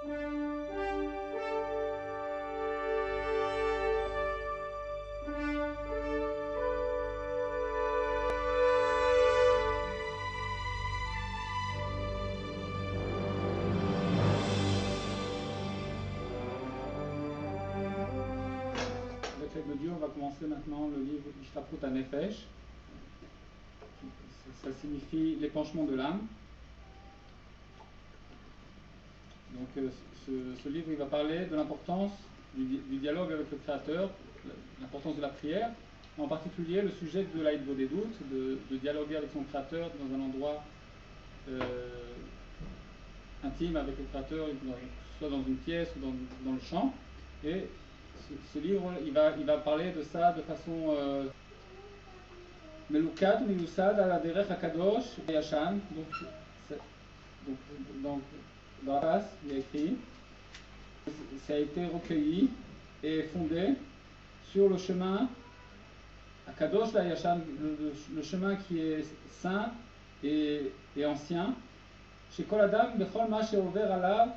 Avec l'aide de Dieu, on va commencer maintenant le livre Ishtaprut HaNefesh. Ça signifie l'épanchement de l'âme. Donc ce livre il va parler de l'importance du dialogue avec le Créateur, l'importance de la prière, en particulier le sujet de la Hitbodedut, de dialoguer avec son Créateur dans un endroit intime avec le Créateur, soit dans une pièce ou dans le champ. Et ce livre il va parler de ça de façon Melukad Miyusad ala derech hakadosh yashan. Donc dans la passe, il y a écrit, ça a été recueilli et fondé sur le chemin Akadosh Yashan, le chemin qui est saint et ancien. Chez Kol Adam, Bechol Ma She'over Alav,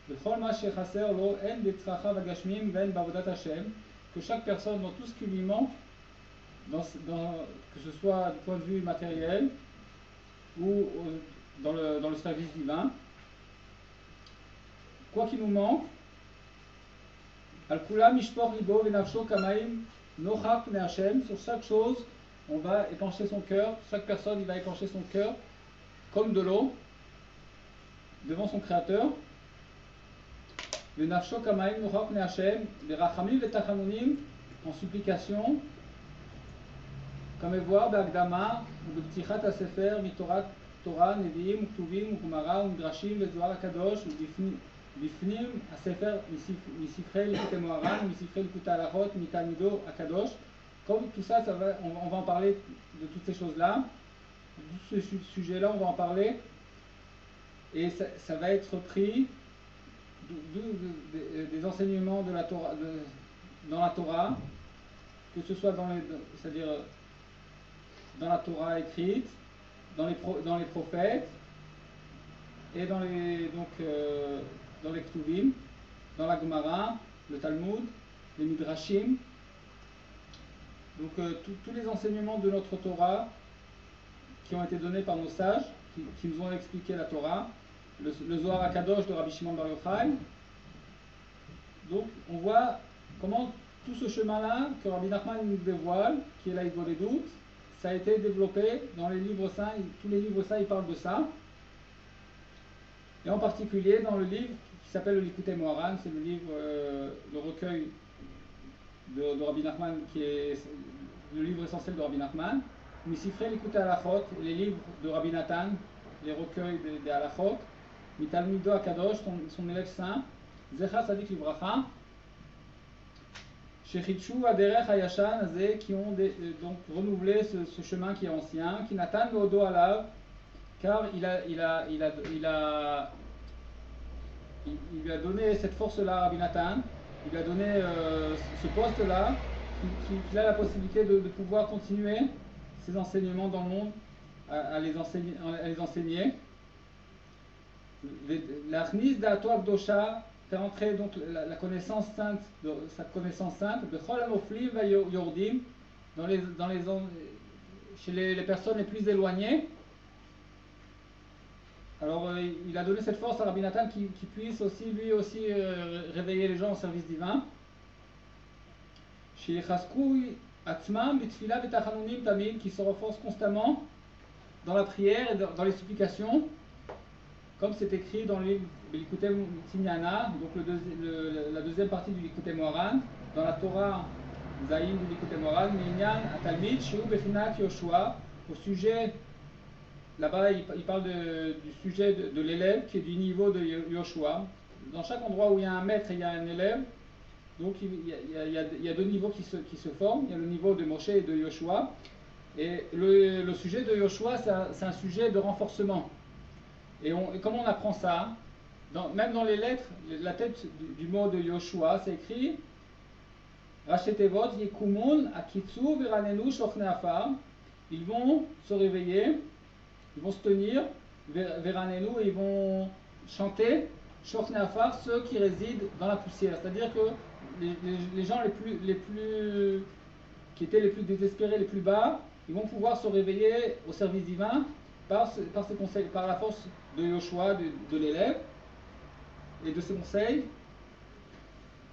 Bechol Ma She'chaser Lo, En Betzrachav Agashmim, Ven Bavodat Hashem, que chaque personne, dans tout ce qui lui manque, que ce soit du point de vue matériel ou dans le service divin, quoi qu'il nous manque, Al-Kula Mishpor Libo Venavsho Kamaim Nochak Ne Hashem, sur chaque chose, on va épancher son cœur, chaque personne il va épancher son cœur comme de l'eau devant son Créateur. Venavsho Kamaim Nochak Ne Hashem, Berachamim Vetachanunim, en supplication, comme voir Bagdama, ou B'tichat HaSefer, Mitorat Torah, Nevi'im, Ktuvim, Gemara, Midrashim, Zohar HaKadosh, Bifnim, HaSefer, Misifrei, Likutei Moharan, Misifrei, Likutei Halachot, Mitalmido HaKadosh. Comme tout ça, on va en parler de toutes ces choses-là, de ce sujet-là, on va en parler, et ça va être pris des enseignements de la Torah, dans la Torah, que ce soit c'est-à-dire dans la Torah écrite, dans les prophètes, et dans les Ktuvim, dans la Gemara, le Talmud, les Midrashim. Donc tous les enseignements de notre Torah qui ont été donnés par nos sages, qui nous ont expliqué la Torah, le Zohar HaKadosh de Rabbi Shimon Bar Yochai. Donc on voit comment tout ce chemin-là que Rabbi Nachman nous dévoile, qui est la Hitbodedut, ça a été développé dans les livres saints. Tous les livres saints ils parlent de ça. Et en particulier dans le livre qui s'appelle le Likutei Moharan, c'est le livre, le recueil de Rabbi Nachman, qui est le livre essentiel de Rabbi Nachman. Misifrei Likutei Halachot, les livres de Rabbi Nathan, les recueils des Halachot. Mitalmido HaKadosh, son élève saint. Zecha Tzadik Livracha. Shechitshu Aderech Hayashan Azeh, qui ont donc renouvelé ce chemin qui est ancien. Qui Natan Meodo Alav, car il lui a donné cette force-là, Rabbi Nathan, il lui a donné ce poste-là, qu'il a la possibilité de pouvoir continuer ses enseignements dans le monde, à les enseigner. L'Achnis d'Ato Akdosha, faire entrer donc la connaissance sainte, sa connaissance sainte, Bechol Hamoflim va Yordim, chez les personnes les plus éloignées. Alors il a donné cette force à Rabbi Nathan qui puisse lui aussi réveiller les gens au service divin. Chez Chaskou Atzmam Bitfila Betachanunim Tamim, qui se renforce constamment dans la prière et dans les supplications, comme c'est écrit dans le livre Likutei Tinyana, donc la deuxième partie du Likutei Moharan, dans la Torah Zayin du Likutei Moharan, Minyan Atalmid Sheu Befinat Yoshua, au sujet. Là-bas, il parle du sujet de l'élève qui est du niveau de Yoshua. Dans chaque endroit où il y a un maître et il y a un élève, donc il y a deux niveaux qui se forment. Il y a le niveau de Moshe et de Yoshua. Et le sujet de Yoshua, c'est un sujet de renforcement. Et comment on apprend ça? Même dans les lettres, la tête du mot de Yoshua, c'est écrit Rachetevot Yekumun Akitsu Veranenu Shochne Afar. Ils vont se réveiller. Ils vont se tenir, Veranenu, ils vont chanter, Shokne Afar, ceux qui résident dans la poussière. C'est-à-dire que les gens qui étaient les plus désespérés, les plus bas, ils vont pouvoir se réveiller au service divin par ses conseils, par la force de Yoshua, de l'élève, et de ses conseils.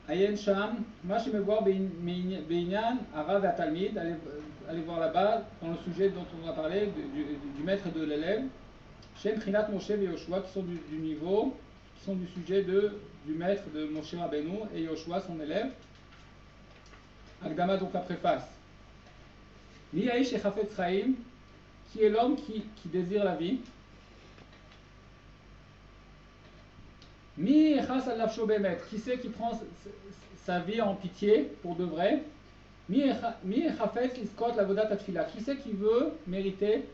Ayen Sham, moi je me voir Beinyan, Arav et Talmid, allez voir là-bas, dans le sujet dont on a parlé, du maître et de l'élève, Shem Trinat Moshe et Yoshua, qui sont du niveau, qui sont du sujet du maître de Moshe Rabbeinu et Yoshua, son élève. Akdama, donc la préface. Mi Aish et Chafetz Chaim, qui est l'homme qui désire la vie. Mi Echas al Nafsho Bemet, qui c'est qui prend sa vie en pitié pour de vrai. Mi Echafetz Liskot Lavodat Atfila, qui c'est qui veut mériter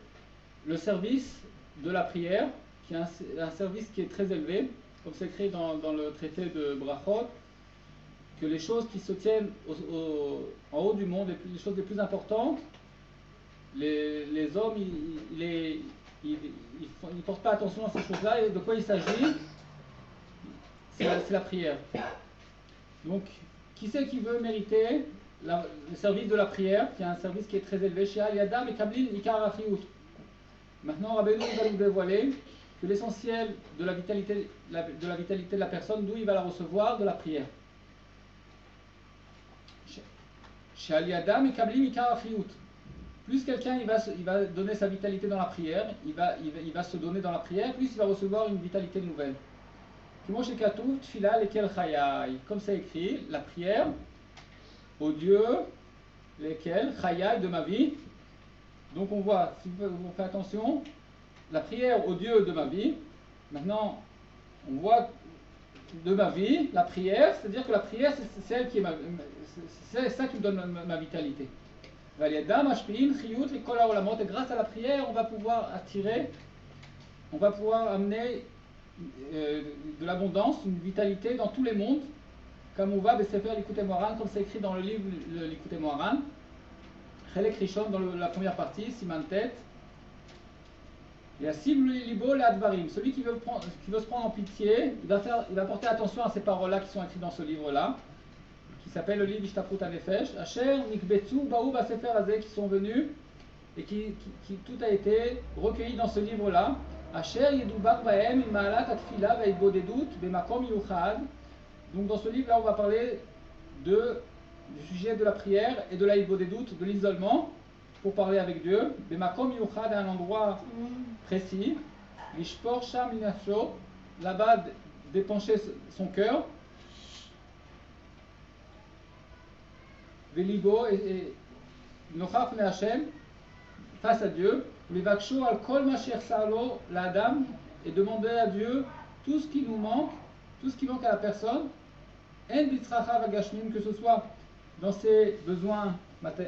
le service de la prière, qui est un service qui est très élevé, comme c'est écrit dans le traité de Brachot, que les choses qui se tiennent en haut du monde, les choses les plus importantes, les hommes, ils ne portent pas attention à ces choses-là. Et de quoi il s'agit? C'est la prière. Donc, qui c'est qui veut mériter le service de la prière, qui est un service qui est très élevé chez Al-Yadam et Kablin Ikar Afriout. Maintenant, Rabbeinu va nous dévoiler que l'essentiel de la vitalité de la personne, d'où il va la recevoir, de la prière. Chez Al-Yadam et Kablin Ikar Afriout. Plus quelqu'un il va donner sa vitalité dans la prière, il va se donner dans la prière, plus il va recevoir une vitalité nouvelle. Comme c'est écrit, la prière au Dieu, lesquels, Chayai, de ma vie. Donc on voit, si vous faites attention, la prière au Dieu de ma vie. Maintenant, on voit de ma vie, la prière, c'est-à-dire que la prière, c'est celle qui est c'est ça qui me donne ma vitalité. Et grâce à la prière, on va pouvoir attirer, on va pouvoir amener de l'abondance, une vitalité dans tous les mondes, comme on va Sefer Likutei Moharan, comme c'est écrit dans le livre Likutei Moharan, Chelek Rishon, dans la première partie, Siman Tet. Et à Sib Libo le Advarim, celui qui veut se prendre en pitié, il va porter attention à ces paroles-là qui sont écrites dans ce livre-là, qui s'appelle le livre Ishtaprut HaNefesh, Asher Nikbetsu Baou Sefer Azeh, qui sont venus et qui tout a été recueilli dans ce livre-là. Asher Yedubar Bahem Imalat Atfila Vaidbodedut Bemakom Yuchad. Donc dans ce livre-là, on va parler du sujet de la prière et de l'Aidbodedut, de l'isolement, pour parler avec Dieu. Bemakom Yuchad, à un endroit précis. Lishpor Sham Linafsho, là-bas d'épancher son cœur. Velibo et Nochaf Ne Hashem, face à Dieu. Levaksho al kol masher salo la dame, et demander à Dieu tout ce qui nous manque, tout ce qui manque à la personne, en bitzracha vagashmim, que ce soit dans ses besoins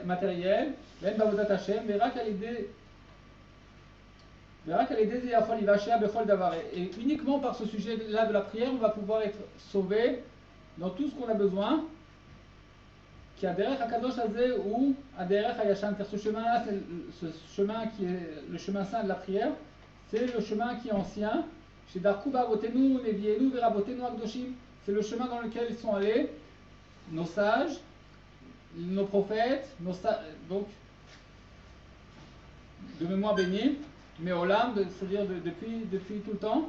matériels, en bavodat Hashem, verak alidé zeyachol ivashea bechol davar, et uniquement par ce sujet-là de la prière, on va pouvoir être sauvé dans tout ce qu'on a besoin. Qui a derech hakadosh hazeh ou aderech hayashan, car ce chemin-là, c'est ce chemin qui est le chemin saint de la prière, c'est le chemin qui est ancien. Chez Darkou Bavotenu, Nevienu, Verabotenu Akdoshim, c'est le chemin dans lequel ils sont allés nos sages, nos prophètes, donc de mémoire bénie, mais Olam, c'est-à-dire depuis tout le temps.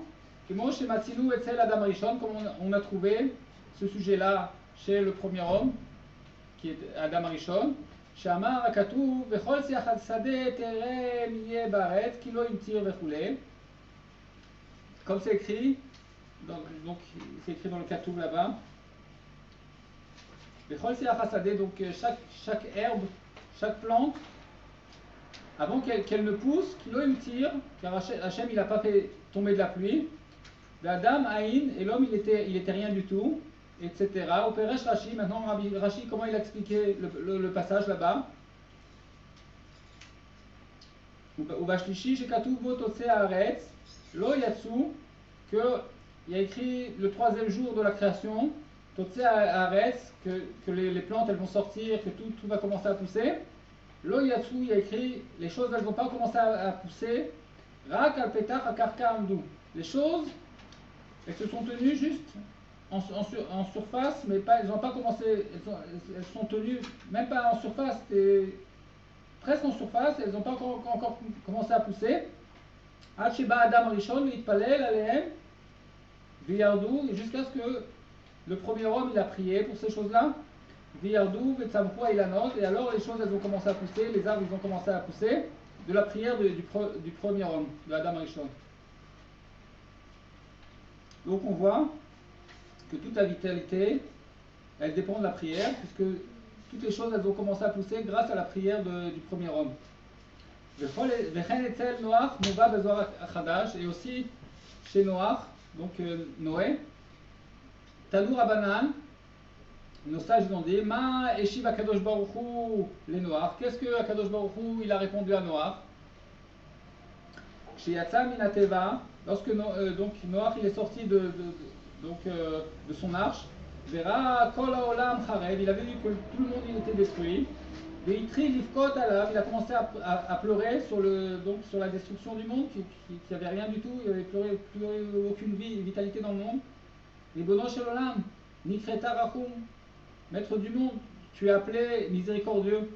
Et moi, chez Matsinou et Tzel Adam Rishon, comme on a trouvé ce sujet-là chez le premier homme, qui est Adam Rishon, Shamar Akatu, Vechol Siachad Sadeh Terem Yeh Baret, Kilo Imtir Vechule. Comme c'est écrit, donc c'est écrit dans le Katuv là-bas. Vechol Siachad Sadeh, donc chaque herbe, chaque plante, avant qu'elle ne pousse, Kilo Imtir, car Hachem il n'a pas fait tomber de la pluie. Adam Aïn, et l'homme il était rien du tout. Etc. Au Peresh Rashi, maintenant Rashi, comment il a expliqué le passage là-bas? Au Bashlishi, chez Katuvo Totse Haaretz, Lo Yatsu, qu'il y a écrit le troisième jour de la création, Totse Haaretz, que les plantes elles vont sortir, que tout va commencer à pousser. Lo Yatsu, il y a écrit les choses elles ne vont pas commencer à pousser. Rak al Petach Akarka Amdu. Les choses elles se sont tenues juste en surface, mais pas, elles n'ont pas commencé, elles sont tenues même pas en surface, presque en surface, elles n'ont pas encore commencé à pousser. עד שבא האדם הראשון והתפלל עליהם וירדו, jusqu'à ce que le premier homme il a prié pour ces choses-là. וירדו וצמחו האילנות, et alors les choses elles ont commencé à pousser, les arbres ils ont commencé à pousser de la prière du premier homme, de Adam Rishon. Donc on voit que toute la vitalité elle dépend de la prière, puisque toutes les choses elles ont commencé à pousser grâce à la prière du premier homme. וכן אצל נוח מובא בזוהר החדש, et aussi chez Noach, donc Noé, תנו רבנן, nos sages ils ont dit, Ma eshiv Akadosh Baruch Hu les Noach, qu'est-ce que Akadosh Baruch Hu il a répondu à Noach? Chez Yatsa Minateva, lorsque donc Noach il est sorti de son arche, Vera Kol Haolam Charev, il avait vu que tout le monde il était détruit. Il a commencé à pleurer sur la destruction du monde, qu'il n'y avait rien du tout, il n'y avait plus aucune vitalité dans le monde. Et Bono Shelolam, Nikreta Rachum, maître du monde, tu es appelé miséricordieux.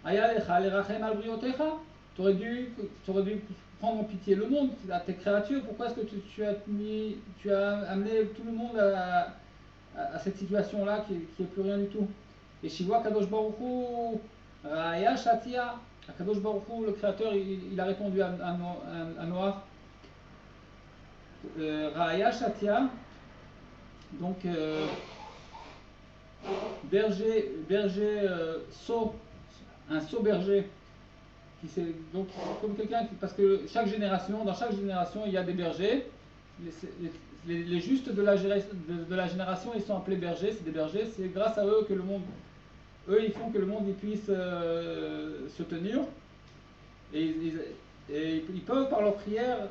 Ayalecha lerachem al briotecha, tu aurais dû prendre en pitié le monde, à tes créatures. Pourquoi est-ce que tu as amené tout le monde à cette situation-là qui n'est plus rien du tout? Et Shiva Kadosh Baruch Hu, Raya Shatia, Kadosh Baruch Hu, le créateur, il a répondu à Noach. Raya Shatia, donc berger sot, un sot berger, donc comme quelqu'un parce que dans chaque génération il y a des bergers. Les justes de la génération ils sont appelés bergers, c'est des bergers, c'est grâce à eux que le monde, ils font que le monde il puisse se tenir, et ils peuvent par leur prière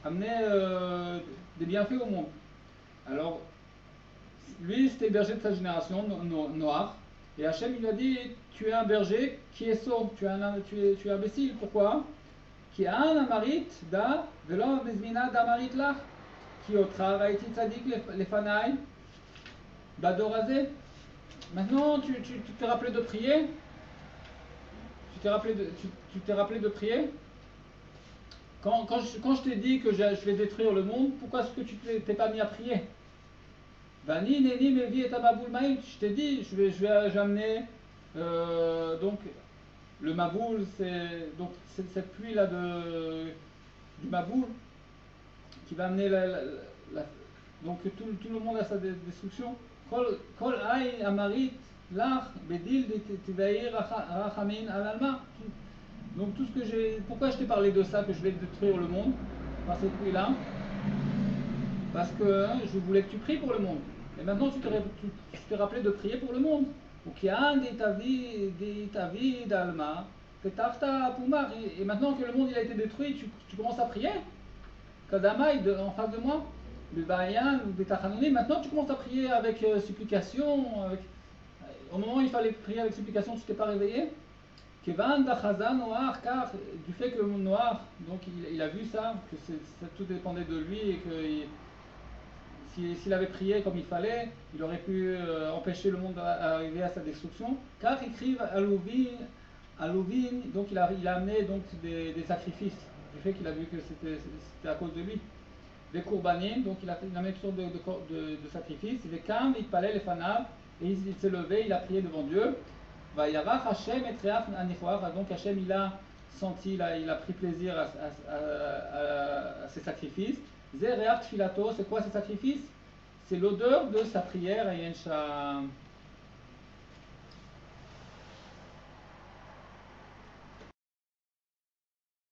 amener des bienfaits au monde. Alors lui c'était le berger de sa génération, Noach, et Hachem il lui a dit, tu es un berger qui est sot, tu es imbécile, pourquoi? Qui a un amarit da velo mezmina d'amarit lach. Maintenant, tu t'es rappelé de prier. Tu t'es rappelé de prier. Quand je t'ai dit que je vais détruire le monde, pourquoi est-ce que tu t'es pas mis à prier? Je t'ai dit, je vais amener donc le maboul, c'est donc cette pluie là du maboul qui va amener donc tout le monde à sa destruction. Kol ay amarit lach bedil tivaïr rachamin alalma. Donc tout ce que pourquoi je t'ai parlé de ça, que je vais détruire le monde par cette pluie-là? Parce que je voulais que tu pries pour le monde. Et maintenant tu t'es rappelé de prier pour le monde. Et maintenant que le monde il a été détruit, tu commences à prier. Kadamaï en face de moi, le Bayan ou des Tachanonim, maintenant tu commences à prier avec supplication. Au moment où il fallait prier avec supplication, tu t'es pas réveillé. Kevan Dachaza Noach, car du fait que Noach, donc il a vu ça, que tout dépendait de lui et que s'il avait prié comme il fallait, il aurait pu empêcher le monde d'arriver à sa destruction. Car écrivent Alovin, donc il a amené donc des sacrifices. Du fait qu'il a vu que c'était à cause de lui. Des courbanim, donc il a mis toutes sortes de sacrifices. Il est calme, il palait les fanav, et il s'est levé, il a prié devant Dieu. Vayarach Hashem et Treaf Anichoar, donc Hashem il a senti, il a pris plaisir à ses sacrifices. Zereach Tfilato, c'est quoi ces sacrifices? C'est l'odeur de sa prière à Yensha.